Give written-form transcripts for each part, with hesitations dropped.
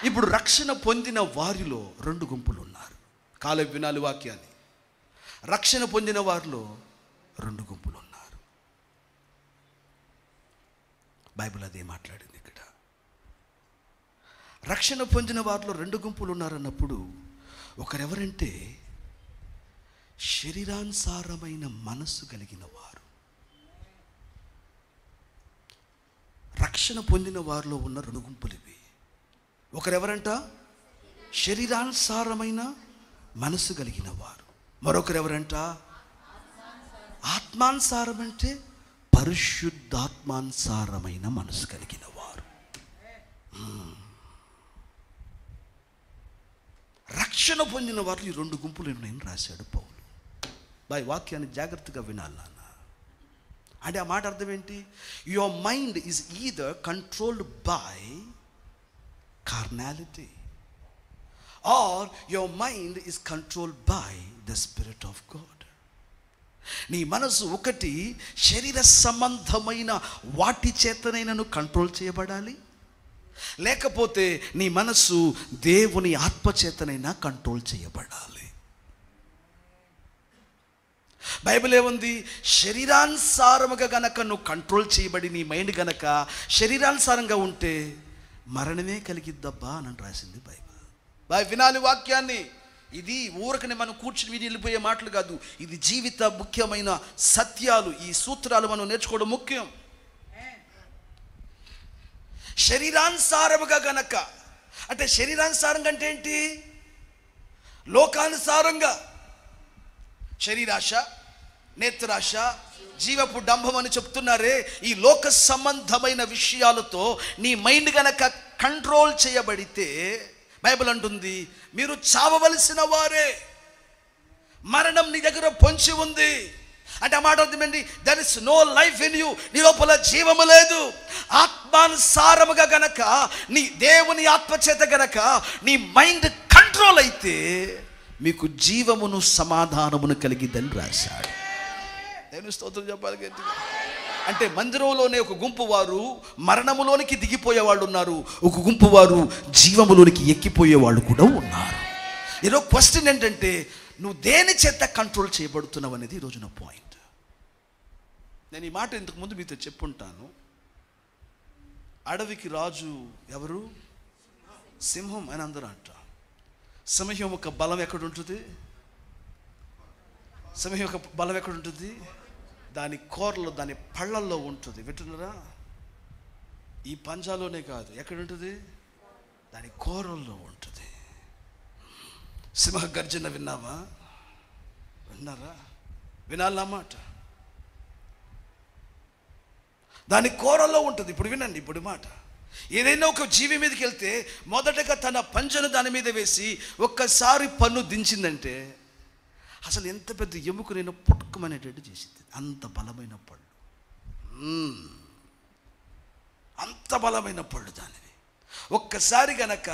ఇప్పుడు రక్షణ పొందిన వారిలో రెండు గుంపులు ఉన్నారు. కాలేబు వినాలి వాక్యాన్ని. రక్షణ పొందిన వారిలో రెండు గుంపులు ఉన్నారు. బైబిల్ అదే మాట్లాడింది ఇక్కడ. రక్షణ పొందిన వారిలో రెండు గుంపులు ఉన్నారన్నప్పుడు ఒకరెవరంటే శరీరానుసారమైన మనస్సు కలిగిన వారు. రక్షణ పొందిన వారిలో ఉన్న రెండు గుంపులు ఇవి. ఒకరెవరంట శరీరానుసారమైన మనస్సు కలిగిన వారు. మరొకరెవరంట ఆత్మానుసారం, అంటే పరిశుద్ధాత్మానుసారమైన మనస్సు కలిగిన వారు. రక్షణ పొందిన వారు ఈ రెండు గుంపులు నేను రాశాడు పౌలు. బాయ్ వాక్యాన్ని జాగ్రత్తగా వినాలి నాన్న. అంటే ఆ మాట అర్థం ఏంటి? Your mind is either controlled by carnality or your mind is controlled by the Spirit of God. నీ మనసు ఒకటి శరీర సంబంధమైన వాటి చేతనైనను కంట్రోల్ చేయబడాలి, లేకపోతే నీ మనసు దేవుని ఆత్మ చేతనైనా కంట్రోల్ చేయబడాలి. బైబిల్ ఏముంది? శరీరానుసారముగా గనక నువ్వు కంట్రోల్ చేయబడి నీ మైండ్ గనక శరీరానుసారంగా ఉంటే మరణమే కలిగిద్దబ్బా అని రాసింది బైబిల్. బాయ్ వినాలి వాక్యాన్ని. ఇది ఊరకనే మనం కూర్చుని విని వెళ్ళిపోయే మాటలు కాదు. ఇది జీవిత ముఖ్యమైన సత్యాలు. ఈ సూత్రాలు మనం నేర్చుకోవడం ముఖ్యం. శరీరానుసారముగా గనక, అంటే శరీరానుసారంగా అంటే ఏంటి? లోకానుసారంగా శరీరాశ, నేత్రాశ, జీవపు డంభం అని చెప్తున్నారే, ఈ లోక సంబంధమైన విషయాలతో నీ మైండ్ గనక కంట్రోల్ చేయబడితే బైబిల్ అంటుంది మీరు చావవలసిన వారే, మరణం నీ దగ్గర పొంచి ఉంది. అంటే ఆ మాట అర్థమేంటి? There is no life in you. నీ లోపల జీవము లేదు. ఆత్మానుసారముగా గనక, నీ దేవుని ఆత్మచేత గనక నీ మైండ్ కంట్రోల్ అయితే మీకు జీవమును సమాధానమును కలిగిద్దని రాశాడు. దేవుని స్తోత్రం చెప్పాలి గట్టిగా. అంటే మందిరంలోనే ఒక గుంపు వారు మరణములోనికి దిగిపోయే వాళ్ళు ఉన్నారు, ఒక గుంపు వారు జీవములోనికి ఎక్కిపోయే వాళ్ళు కూడా ఉన్నారు. ఈరోజు క్వశ్చన్ ఏంటంటే నువ్వు దేని చేత కంట్రోల్ చేయబడుతున్నావు అనేది ఈరోజు నా పాయింట్. నేను ఈ మాట ఇంతకుముందు మీతో చెప్పుంటాను. అడవికి రాజు ఎవరు? సింహం అని అందరూ అంటారు. సింహం యొక్క బలం ఎక్కడుంటుంది? సింహం యొక్క బలం ఎక్కడుంటుంది? దాని కోరలో, దాని పళ్ళల్లో ఉంటుంది. వింటున్నారా? ఈ పంజాలోనే కాదు, ఎక్కడుంటుంది? దాని కోరల్లో ఉంటుంది. సింహ గర్జన విన్నావా? విన్నారా? వినాలన్నమాట. దాని కోరల్లో ఉంటుంది. ఇప్పుడు వినండి, ఇప్పుడు మాట. ఏదైనా ఒక జీవి మీదకి వెళ్తే మొదటగా తన పంజను దాని మీద వేసి ఒక్కసారి పన్ను దించిందంటే అసలు ఎంత పెద్ద ఎముక నేను పుట్టుకమనేటట్టు చేసింది. అంత బలమైన పళ్ళు, అంత బలమైన పళ్ళు దానివి. ఒక్కసారి గనక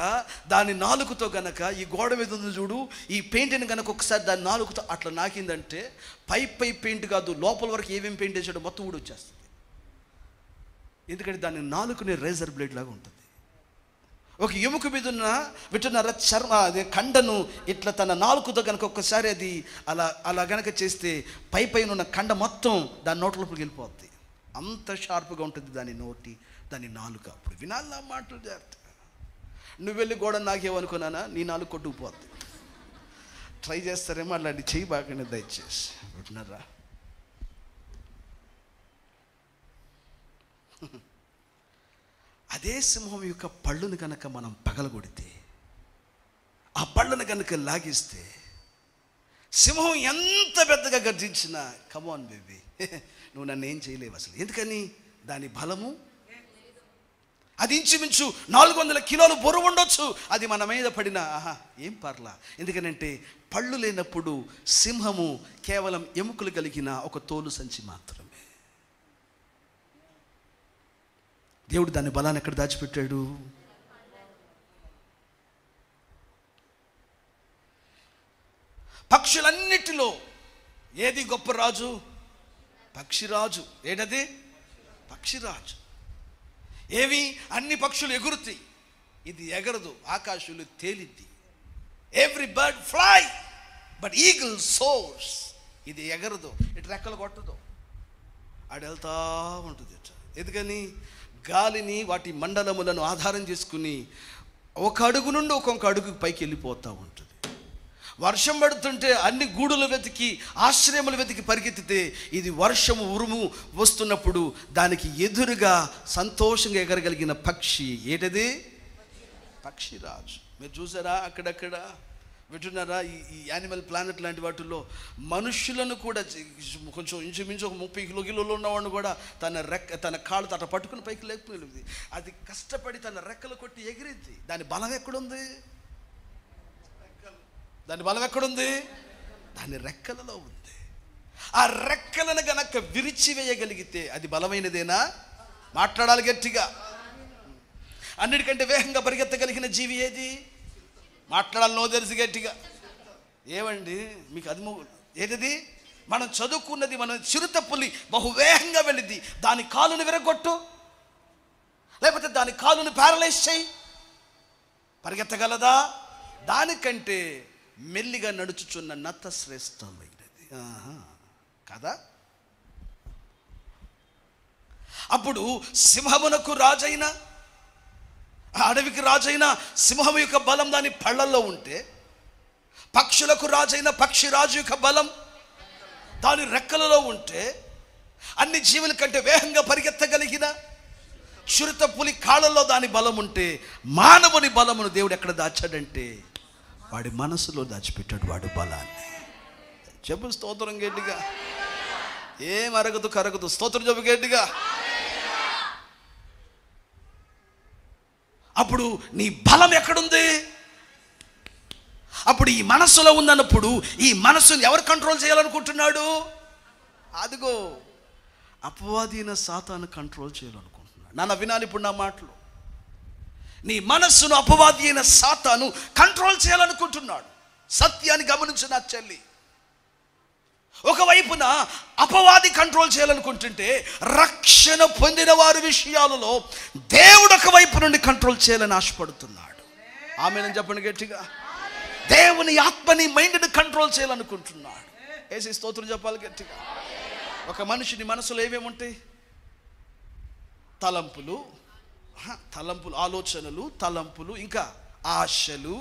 దాని నాలుగుతో గనక ఈ గోడ మీద ఉంది చూడు, ఈ పెయింట్ని గనక ఒకసారి దాని నాలుగుతో అట్లా నాకిందంటే పై పెయింట్ కాదు, లోపల వరకు ఏమేమి పెయింట్ వేసాడో మొత్తం కూడా వచ్చేస్తుంది. ఎందుకంటే దాని నాలుగునే రేజర్ బ్లేడ్ లాగా ఉంటుంది. ఒక ఎముక మీద ఉన్న వింటున్నారా చర్మ అదే కండను ఇట్లా తన నాలుగుతో కనుక ఒక్కసారి అది అలా గనక చేస్తే పైన ఉన్న కండ మొత్తం దాని నోటి లోపలికి వెళ్ళిపోద్ది. అంత షార్ప్గా ఉంటుంది దాని నోటి, దాని నాలుక. అప్పుడు వినాలి ఆ మాటలు జాగ్రత్తగా. నువ్వు వెళ్ళి గోడ నాకేమనుకున్నానా, నీ నాలుగు కొట్టుకుపోద్ది. ట్రై చేస్తారేమో, అలాంటి చెయ్యి బాగానే దయచేసి. వింటున్నారా? అదే సింహం యొక్క పళ్ళును కనుక మనం పగలగొడితే, ఆ పళ్ళను కనుక లాగిస్తే, సింహం ఎంత పెద్దగా గర్జించినా కమాన్ బేబీ నువ్వు నన్ను ఏం చేయలేవు అసలు. ఎందుకని? దాని బలము అది ఇంచుమించు 400 కిలోలు బరువు ఉండొచ్చు. అది మన మీద పడినా ఏం పర్లా. ఎందుకనంటే పళ్ళు లేనప్పుడు సింహము కేవలం ఎముకలు కలిగిన ఒక తోలు సంచి మాత్రమే. దేవుడు దాని బలాన్ని ఎక్కడ దాచిపెట్టాడు? పక్షులన్నిటిలో ఏది గొప్ప రాజు? పక్షిరాజు. ఏంటది? పక్షిరాజు. ఏవి? అన్ని పక్షులు ఎగురుతాయి, ఇది ఎగరదు, ఆకాశంలో తేలిద్ది. Every bird fly but eagle soars. ఇది ఎగరదు, ఇటు రెక్కలు కొట్టదు, ఆడు వెళ్తా ఉంటుంది. ఎందుకని? గాలిని వాటి మండలములను ఆధారం చేసుకుని ఒక అడుగు నుండి ఒక్కొక్క అడుగు పైకి వెళ్ళిపోతూ ఉంటుంది. వర్షం పడుతుంటే అన్ని గూడులు వెతికి ఆశ్రయములు వెతికి పరిగెత్తితే ఇది వర్షము ఉరుము వస్తున్నప్పుడు దానికి ఎదురుగా సంతోషంగా ఎగరగలిగిన పక్షి ఏంటది? పక్షిరాజు. మీరు చూసారా? అక్కడక్కడ వింటున్నారా? ఈ యానిమల్ ప్లానెట్ లాంటి వాటిల్లో మనుషులను కూడా కొంచెం ఇంచుమించు ఒక 30 కిలోలు ఉన్నవాడిని కూడా తన కాళ్ళతో అట్లా పట్టుకుని పైకి లేకపోయింది. అది కష్టపడి తన రెక్కలు కొట్టి ఎగిరింది. దాని బలం ఎక్కడుంది? దాని బలం ఎక్కడుంది? దాని రెక్కలలో ఉంది. ఆ రెక్కలను గనక విరిచివేయగలిగితే అది బలమైనదేనా? మాట్లాడాలి గట్టిగా. అన్నిటికంటే వేగంగా పరిగెత్తగలిగిన జీవి ఏది? మాట్లాడాలి, నో తెలిసి గట్టిగా. ఏమండి మీకు అది ఏది? మనం చదువుకున్నది. మనం చిరుతపులి బహువేగంగా వెళ్ళింది. దాని కాలుని విరగొట్టు, లేకపోతే దాని కాలుని ప్యారలైజ్ చేయి, పరిగెత్తగలదా? దానికంటే మెల్లిగా నడుచుచున్న నత్త శ్రేష్టమైనది కదా. అప్పుడు సింహమునకు రాజైన, అడవికి రాజైన సింహం యొక్క బలం దాని పళ్ళల్లో ఉంటే, పక్షులకు రాజైన పక్షిరాజు యొక్క బలం దాని రెక్కలలో ఉంటే, అన్ని జీవుల కంటే వేగంగా పరిగెత్తగలిగిన చిరుత పులి కాళ్ళల్లో దాని బలం ఉంటే, మానవుని బలమును దేవుడు ఎక్కడ దాచాడంటే వాడి మనసులో దాచిపెట్టాడు వాడు బలాన్ని. చెప్పు స్తోత్రం గట్టిగా. ఏం అరగదు కరగదు. స్తోత్రం చెప్పు గట్టిగా. అప్పుడు నీ బలం ఎక్కడుంది? అప్పుడు ఈ మనస్సులో ఉందన్నప్పుడు ఈ మనస్సును ఎవరు కంట్రోల్ చేయాలనుకుంటున్నాడు? అదిగో అపవాదీన సాతాను కంట్రోల్ చేయాలనుకుంటున్నాడు. నాన్న వినాలి ఇప్పుడు నా మాటలు. నీ మనస్సును అపవాది అయిన సాతాను కంట్రోల్ చేయాలనుకుంటున్నాడు. సత్యాన్ని గమనించు నా చెల్లి. ఒకవైపున అపవాది కంట్రోల్ చేయాలనుకుంటుంటే, రక్షణ పొందిన వారి విషయాలలో దేవుడు ఒకవైపు నుండి కంట్రోల్ చేయాలని ఆశపడుతున్నాడు. ఆమేన్ చెప్పండి గట్టిగా. దేవుని ఆత్మని మైండ్ని కంట్రోల్ చేయాలనుకుంటున్నాడు. ఏసీ స్తోత్రం చెప్పాలి గట్టిగా. ఒక మనిషిని మనసులో ఏమేమి ఉంటాయి? తలంపులు, ఆలోచనలు, తలంపులు, ఇంకా ఆశలు,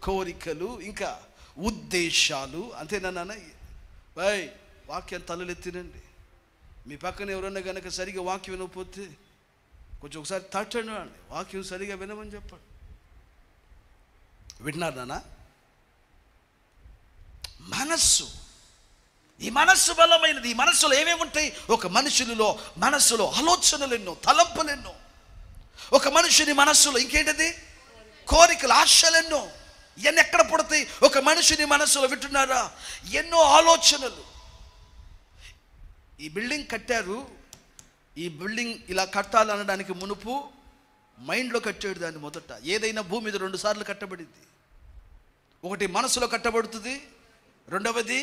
కోరికలు, ఇంకా ఉద్దేశాలు. అంతేనా? బాయ్ వాక్యం తలలెత్తినండి. మీ పక్కన ఎవరన్నా కనుక సరిగా వాక్యం వినకపోతే కొంచెం ఒకసారి తట్టండి, వాక్యం సరిగా వినమని చెప్పండి. వింటున్నారు నాన్న? మనస్సు, ఈ మనస్సు బలమైనది. ఈ మనస్సులో ఏమేమి ఉంటాయి? ఒక మనుషులలో మనస్సులో ఆలోచనలు ఎన్నో, తలంపులు ఎన్నో. ఒక మనుషుని మనస్సులో ఇంకేంటిది? కోరికలు, ఆశలెన్నో. ఇవన్నీ ఎక్కడ పుడతాయి? ఒక మనుషుని మనస్సులో. వింటున్నారా? ఎన్నో ఆలోచనలు. ఈ బిల్డింగ్ కట్టారు. ఈ బిల్డింగ్ ఇలా కట్టాలనడానికి మునుపు మైండ్లో కట్టాడు దాన్ని. మొదట ఏదైనా భూమి మీద 2 సార్లు కట్టబడింది. ఒకటి మనసులో కట్టబడుతుంది, రెండవది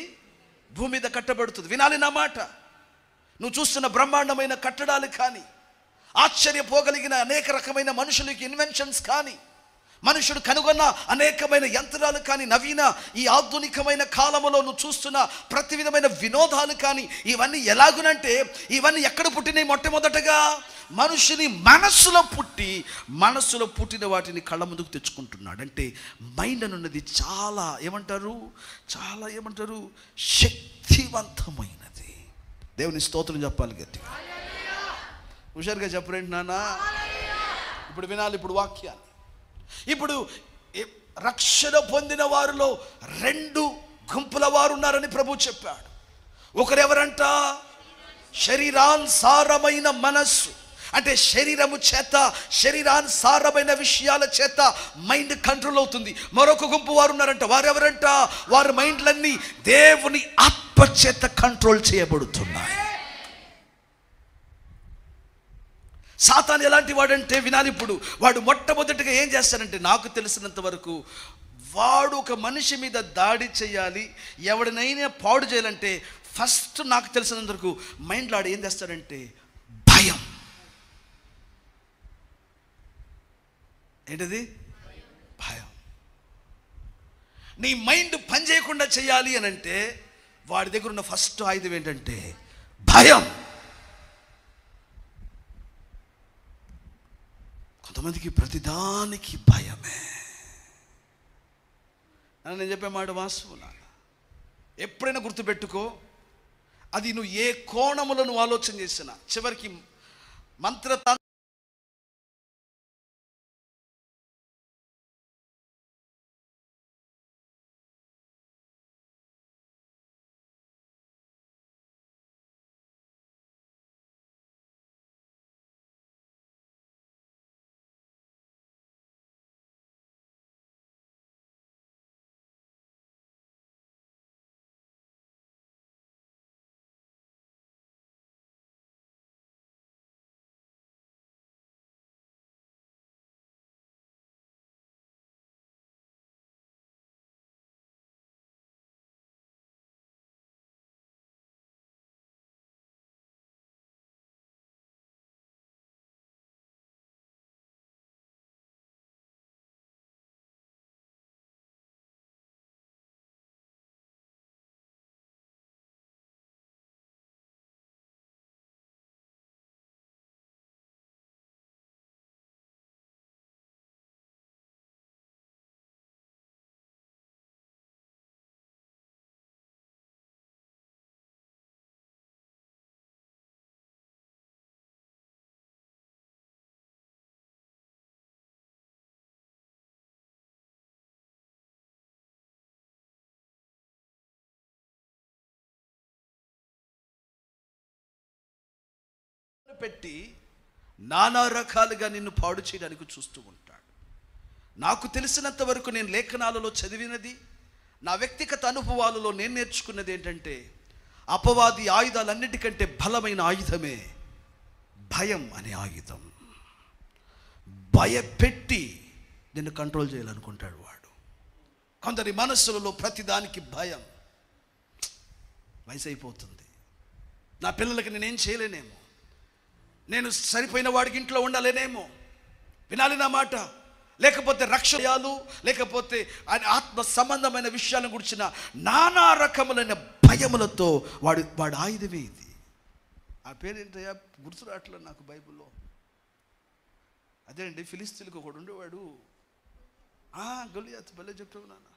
భూమి మీద కట్టబడుతుంది. వినాలి నా మాట. నువ్వు చూస్తున్న బ్రహ్మాండమైన కట్టడాలు కానీ, ఆశ్చర్యపోగలిగిన అనేక రకమైన మనుషులకి ఇన్వెన్షన్స్ కానీ, మనుషుడు కనుగొన్న అనేకమైన యంత్రాలు కానీ, నవీన ఈ ఆధునికమైన కాలంలో నువ్వు చూస్తున్న ప్రతి విధమైన వినోదాలు కానీ, ఇవన్నీ ఎలాగునంటే ఇవన్నీ ఎక్కడ పుట్టినాయి? మొట్టమొదటగా మనుషుని మనస్సులో పుట్టి, మనస్సులో పుట్టిన వాటిని కళ్ళ ముందుకు తెచ్చుకుంటున్నాడు. అంటే మైండ్ అనున్నది చాలా ఏమంటారు శక్తివంతమైనది. దేవుని స్తోత్రం చెప్పాలి గట్టిగా. హుషారుగా చెప్పరేంటి నాన్న? ఇప్పుడు వినాలి ఇప్పుడు వాక్యాన్ని. ఇప్పుడు రక్షణ పొందిన వారిలో 2 గుంపుల వారు ఉన్నారని ప్రభు చెప్పాడు. ఒకరెవరంట? శరీరానుసారమైన మనస్సు, అంటే శరీరము చేత, శరీరానుసారమైన విషయాల చేత మైండ్ కంట్రోల్ అవుతుంది. మరొక గుంపు వారు ఉన్నారంట. వారెవరంట? వారి మైండ్లన్నీ దేవుని ఆత్మ చేత కంట్రోల్ చేయబడుతున్నాయి. సాతాను ఎలాంటి వాడంటే వినాలి ఇప్పుడు. వాడు మొట్టమొదటిగా ఏం చేస్తాడంటే, నాకు తెలిసినంత వరకు వాడు ఒక మనిషి మీద దాడి చేయాలి, ఎవడినైనా పాడు చేయాలంటే ఫస్ట్ నాకు తెలిసినంత వరకు మైండ్లో ఆడు ఏం చేస్తాడంటే భయం. ఏంటది? భయం. నీ మైండ్ పని చేయకుండా చేయాలి అని అంటే వాడి దగ్గర ఉన్న ఫస్ట్ ఆయుధం ఏంటంటే భయం. కొంతమందికి ప్రతిదానికి భయమే. నేను చెప్పే మాట వాస్తవం. ఎప్పుడైనా గుర్తుపెట్టుకో, అది నువ్వు ఏ కోణములో నువ్వు ఆలోచన చేసినా చివరికి మంత్రతంత్ర పెట్టి నానా రకాలుగా నిన్ను పాడు చేయడానికి చూస్తూ ఉంటాడు. నాకు తెలిసినంత వరకు నేను లేఖనాలలో చదివినది, నా వ్యక్తిగత అనుభవాలలో నేను నేర్చుకున్నది ఏంటంటే అపవాది ఆయుధాలన్నిటికంటే బలమైన ఆయుధమే భయం అనే ఆయుధం. భయపెట్టి నిన్ను కంట్రోల్ చేయాలనుకుంటాడు వాడు. కొందరి మనస్సులలో ప్రతిదానికి భయం. వయసు అయిపోతుంది, నా పిల్లలకి నేనేం చేయలేనేమో, నేను సరిపోయిన వాడికి ఇంట్లో ఉండలేనేమో, వినాలి నా మాట, లేకపోతే రక్షణలు, లేకపోతే ఆత్మ సంబంధమైన విషయాలను గురించిన నానా రకములైన భయములతో వాడు ఆయుధమే ఇది. ఆ పేరేంటయ్యా గుర్తురాట్లేదు నాకు బైబిల్లో. అదే అండి, ఫిలిస్తీన్లకు ఒకడు ఉండేవాడు. గొలియాతు, భలే చెప్తావు నాన్న.